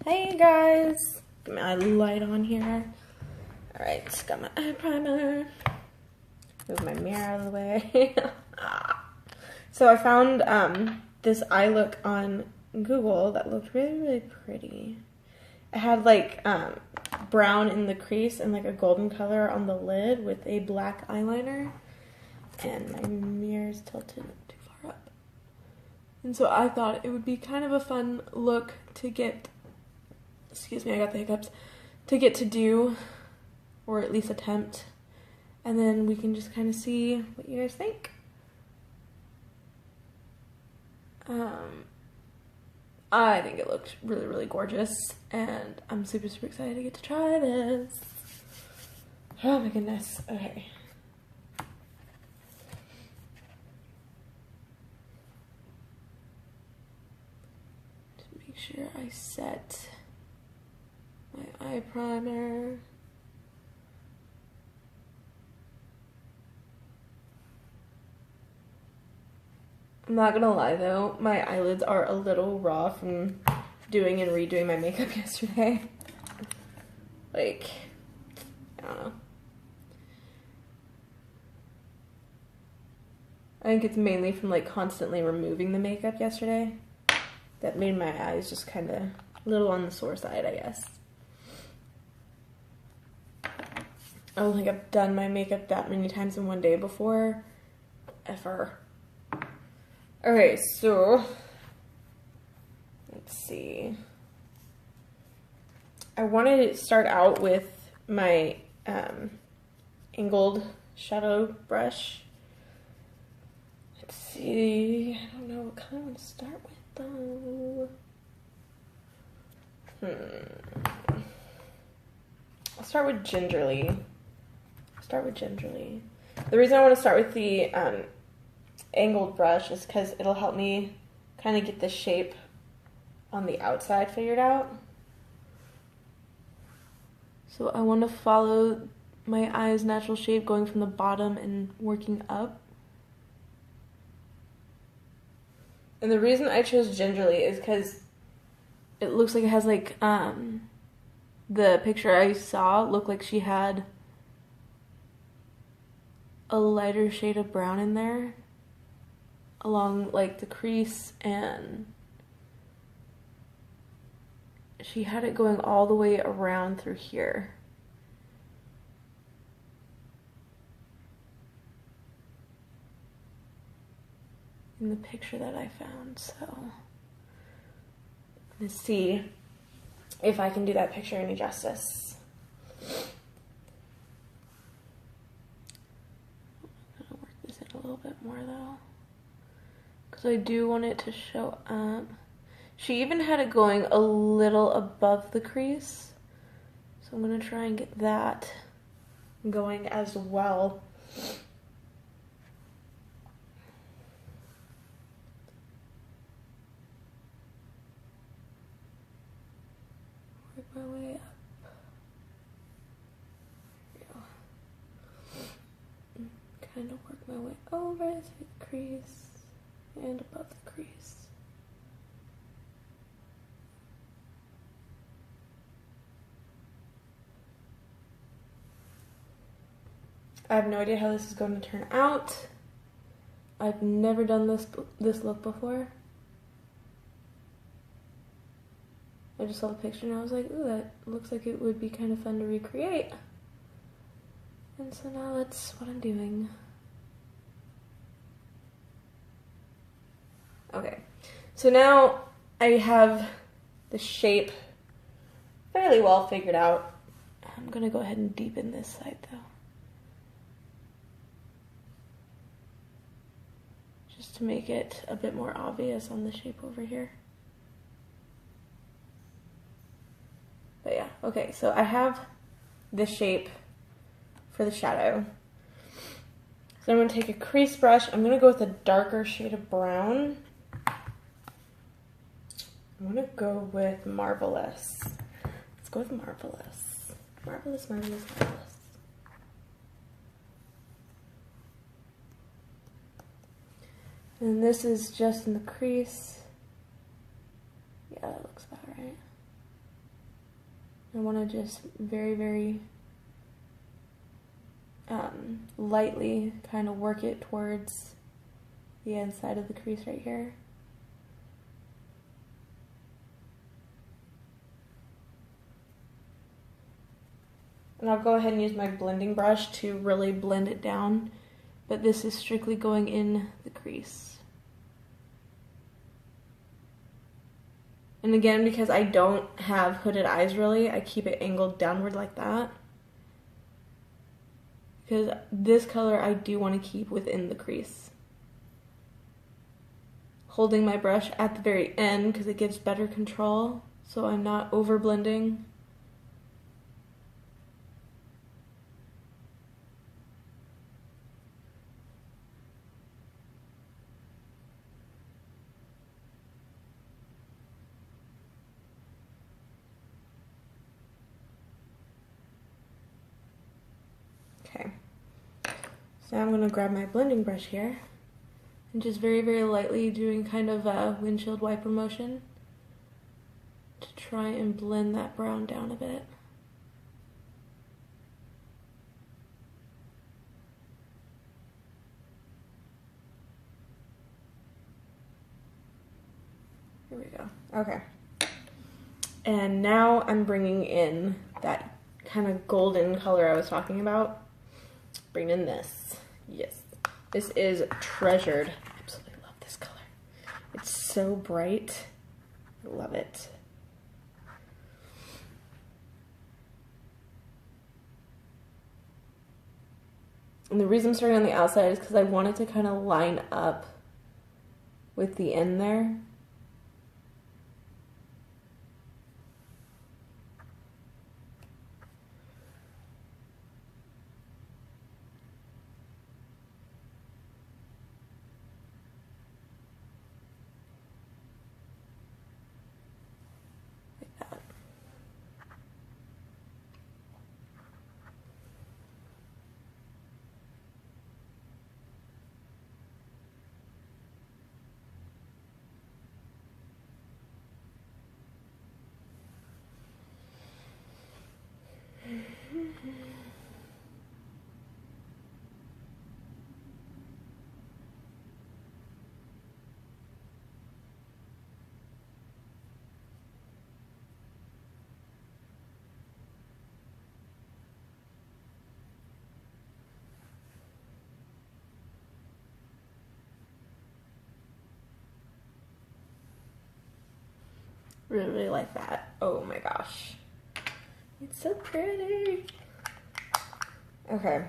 Hey guys, get my light on here. Alright, got my eye primer. Move my mirror out of the way. So I found this eye look on Google that looked really, really pretty. It had like brown in the crease and like a golden color on the lid with a black eyeliner. And my mirror's tilted too far up. And so I thought it would be kind of a fun look to get, excuse me, I got the hiccups, to get to do, or at least attempt. And then we can just kind of see what you guys think. I think it looked really, really gorgeous, and I'm super, super excited to get to try this. Oh my goodness. Okay. Just make sure I set my eye primer. I'm not gonna lie though, my eyelids are a little raw from doing and redoing my makeup yesterday. Like, I don't know. I think it's mainly from like constantly removing the makeup yesterday that made my eyes just kind of a little on the sore side, I guess. I don't think I've done my makeup that many times in one day before, ever. Okay, so let's see. I wanted to start out with my angled shadow brush. Let's see. I don't know what kind I want to start with though. I'll start with gingerly. The reason I want to start with the angled brush is because it'll help me kind of get the shape on the outside figured out. So I want to follow my eye's natural shape going from the bottom and working up. And the reason I chose gingerly is because it looks like it has like the picture I saw looked like she had a lighter shade of brown in there along like the crease, and she had it going all the way around through here. In the picture that I found, so let's see if I can do that picture any justice. I'm gonna work this in a little bit more though, because I do want it to show up. She even had it going a little above the crease, so I'm gonna try and get that going as well. Work my way up. There we go. Kind of work my way over through the crease and above the crease. I have no idea how this is going to turn out. I've never done this look before. I just saw the picture and I was like, ooh, that looks like it would be kind of fun to recreate. And so now that's what I'm doing. Okay, so now I have the shape fairly well figured out. I'm gonna go ahead and deepen this side though. Just to make it a bit more obvious on the shape over here. But yeah, okay, so I have this shape for the shadow. So I'm gonna take a crease brush. I'm gonna go with a darker shade of brown. I'm gonna go with Marvelous. Let's go with Marvelous. Marvelous, Marvelous, Marvelous. And this is just in the crease. Yeah, that looks about right. I want to just very, very lightly kind of work it towards the inside of the crease right here. And I'll go ahead and use my blending brush to really blend it down, but this is strictly going in the crease. And again, because I don't have hooded eyes really, I keep it angled downward like that. Because this color I do want to keep within the crease. Holding my brush at the very end because it gives better control, so I'm not over blending. Okay, so now I'm going to grab my blending brush here and just very, very lightly doing kind of a windshield wiper motion to try and blend that brown down a bit. Here we go. Okay. And now I'm bringing in that kind of golden color I was talking about. Bring in this. Yes. This is Treasured. I absolutely love this color. It's so bright. I love it. And the reason I'm starting on the outside is because I want it to kind of line up with the end there. Really, really like that. Oh my gosh. It's so pretty. Okay.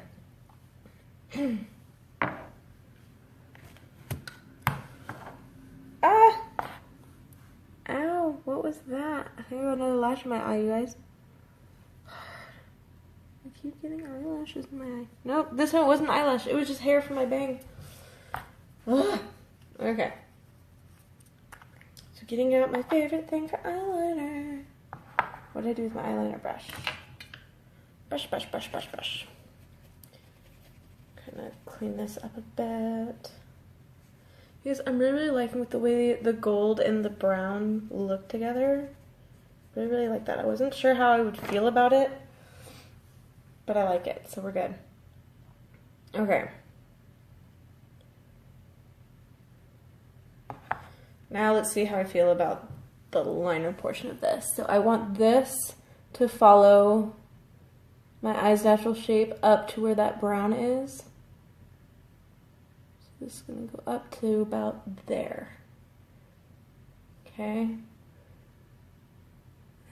Ah! Ow, what was that? I think I got another lash in my eye, you guys. I keep getting eyelashes in my eye. Nope, this one wasn't eyelash. It was just hair from my bang. Ugh. Okay. So getting out my favorite thing for eyeliner. What did I do with my eyeliner brush? Brush, brush, brush, brush, brush. Kind of clean this up a bit. Because I'm really, really liking with the way the gold and the brown look together. Really, really like that. I wasn't sure how I would feel about it, but I like it, so we're good. Okay. Now let's see how I feel about the liner portion of this. So I want this to follow my eye's natural shape up to where that brown is. So this is going to go up to about there. Okay.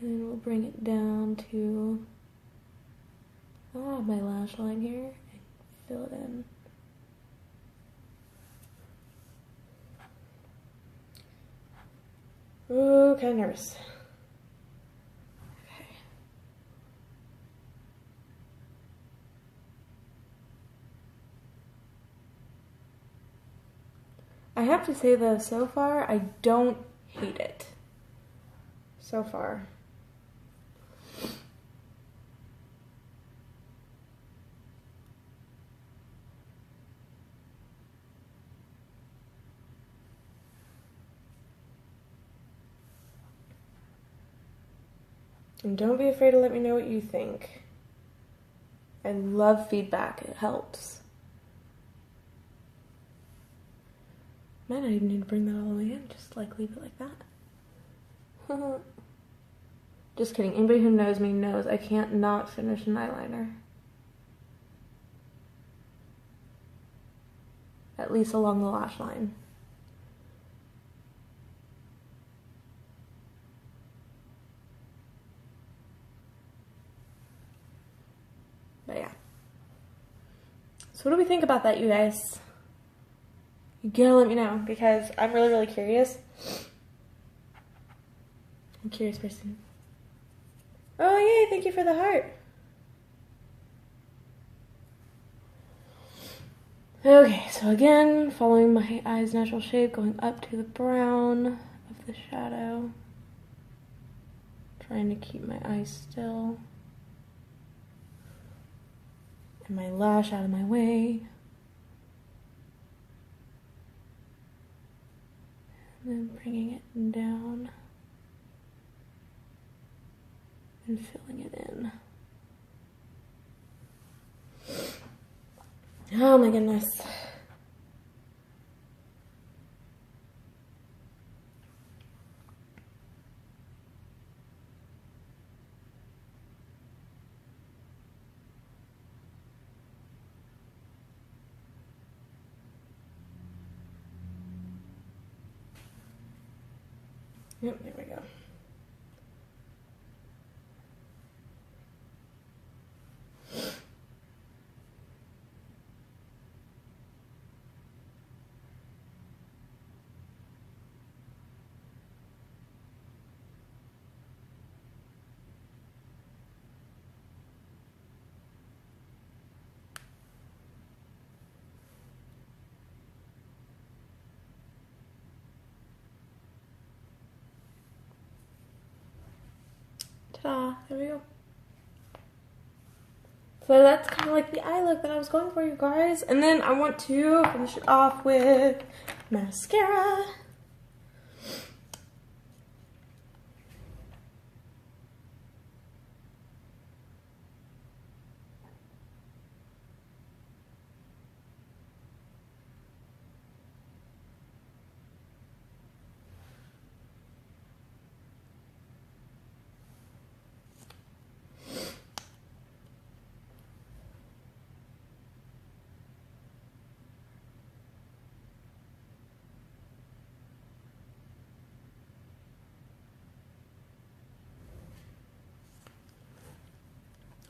And we'll bring it down to my lash line here and fill it in. Ooh, kind of nervous. Okay. I have to say though, so far, I don't hate it. So far. And don't be afraid to let me know what you think. I love feedback. It helps. Might not even need to bring that all the way in. Just like leave it like that. Just kidding. Anybody who knows me knows I can't not finish an eyeliner. At least along the lash line. But yeah. So what do we think about that, you guys? You gotta let me know, because I'm really, really curious. I'm a curious person. Oh, yay, thank you for the heart. Okay, so again, following my eye's natural shape, going up to the brown of the shadow. Trying to keep my eye still. And my lash out of my way. And then bringing it down. And filling it in. Oh my goodness. Yep, there we go. Ta-da, there we go. So that's kind of like the eye look that I was going for, you guys. And then I want to finish it off with mascara.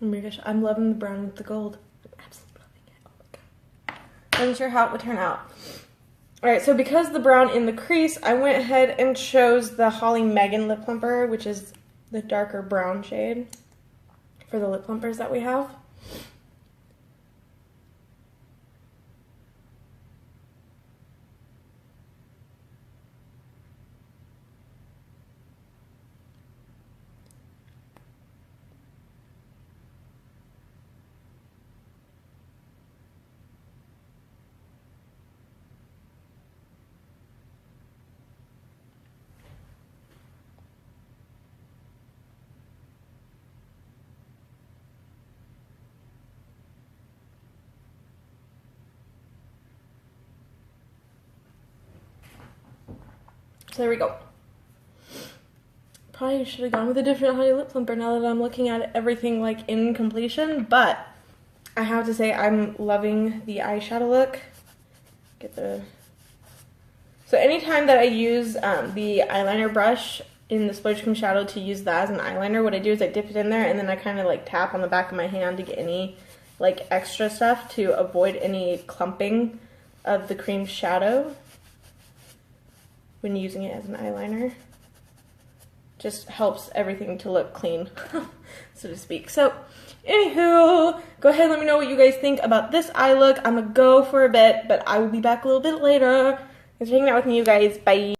Oh my gosh, I'm loving the brown with the gold. I'm absolutely loving it. Oh my god. I wasn't sure how it would turn out. Alright, so because the brown in the crease, I went ahead and chose the Holly Megan lip plumper, which is the darker brown shade for the lip plumpers that we have. So there we go. Probably should have gone with a different Hottie lip plumper now that I'm looking at everything like in completion, but I have to say I'm loving the eyeshadow look. So anytime that I use the eyeliner brush in the Splurge Cream Shadow to use that as an eyeliner, what I do is I dip it in there and then I kind of like tap on the back of my hand to get any like extra stuff to avoid any clumping of the cream shadow when using it as an eyeliner. Just helps everything to look clean, so to speak. So, anywho, go ahead and let me know what you guys think about this eye look. I'm gonna go for a bit, but I will be back a little bit later. Thanks for hanging out with me, you guys. Bye.